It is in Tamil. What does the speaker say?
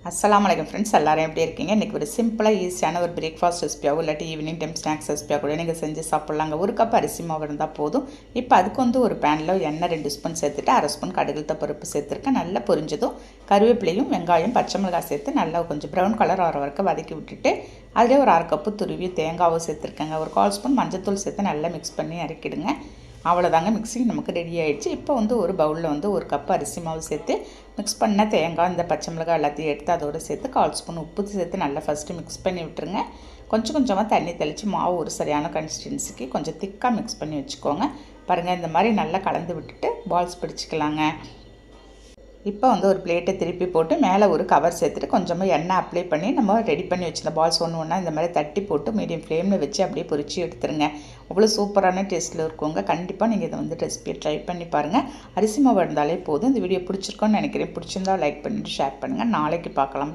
அஸ்ஸலாமு அலைக்கும் ஃப்ரெண்ட்ஸ், எல்லாரும் எப்படி இருக்கீங்க? இன்றைக்கி ஒரு சிம்பிளாக ஈஸியான ஒரு பிரேக்ஃபாஸ்ட் ரெசிபியாகவும் இல்லாட்டி ஈவினிங் டைம் ஸ்நாக்ஸ் ரெசிபியாக கூட நீங்கள் செஞ்சு சாப்பிட்லாங்க. ஒரு கப் அரிசி மாவு இருந்தால் போதும். இப்போ அதுக்கு ஒரு பேனில் எண்ணெய் 2 ஸ்பூன் சேர்த்துட்டு 1/2 ஸ்பூன் கடுகுத்த பருப்பு சேர்த்துருக்கேன். நல்லா பொரிஞ்சதும் கருவேப்பிலையும் வெங்காயம் பச்சை மிளகாய் சேர்த்து நல்லா கொஞ்சம் ப்ரௌன் கலர் வர வரைக்கும் வதக்கி விட்டுட்டு அதிலே ஒரு 1/2 கப்பு துருவி தேங்காவும் சேர்த்துருக்கேங்க. ஒரு 1/4 ஸ்பூன் மஞ்சத்தூள் சேர்த்து நல்லா மிக்ஸ் பண்ணி இறக்கிடுங்க. அவ்வளோதாங்க, மிக்ஸிங் நமக்கு ரெடி ஆகிடுச்சு. இப்போ ஒரு பவுலில் ஒரு கப் அரிசி மாவு சேர்த்து மிக்ஸ் பண்ண தேங்காய் இந்த பச்சை மிளகாய் எல்லாத்தையும் எடுத்து அதோடு சேர்த்து 1/4 ஸ்பூன் உப்பு சேர்த்து நல்லா ஃபஸ்ட்டு மிக்ஸ் பண்ணி விட்டுருங்க. கொஞ்சம் கொஞ்சமாக தண்ணி தெளித்து மாவு ஒரு சரியான கன்சிஸ்டன்சிக்கு கொஞ்சம் திக்காக மிக்ஸ் பண்ணி வச்சுக்கோங்க. பாருங்கள், இந்த மாதிரி நல்லா கலந்து விட்டுட்டு பால்ஸ் பிடிச்சிக்கலாங்க. இப்போ ஒரு பிளேட்டை திருப்பி போட்டு மேலே ஒரு கவர் சேர்த்துட்டு கொஞ்சமாக எண்ணெய் அப்ளை பண்ணி நம்ம ரெடி பண்ணி வச்சுருந்த பால்ஸ் ஒன்று இந்த மாதிரி தட்டி போட்டு மீடியம் ஃப்ளேமில் வச்சு அப்படியே பொரிச்சு எடுத்துருங்க. அவ்வளோ சூப்பரான டேஸ்ட்டில் இருக்குங்க. கண்டிப்பாக நீங்கள் இதை ரெசிபியை ட்ரை பண்ணி பாருங்கள். அரிசி மாவு இருந்தாலே போதும். இந்த வீடியோ பிடிச்சிருக்கோன்னு நினைக்கிறேன். பிடிச்சிருந்தா லைக் பண்ணிவிட்டு ஷேர் பண்ணுங்கள். நாளைக்கு பார்க்கலாம்.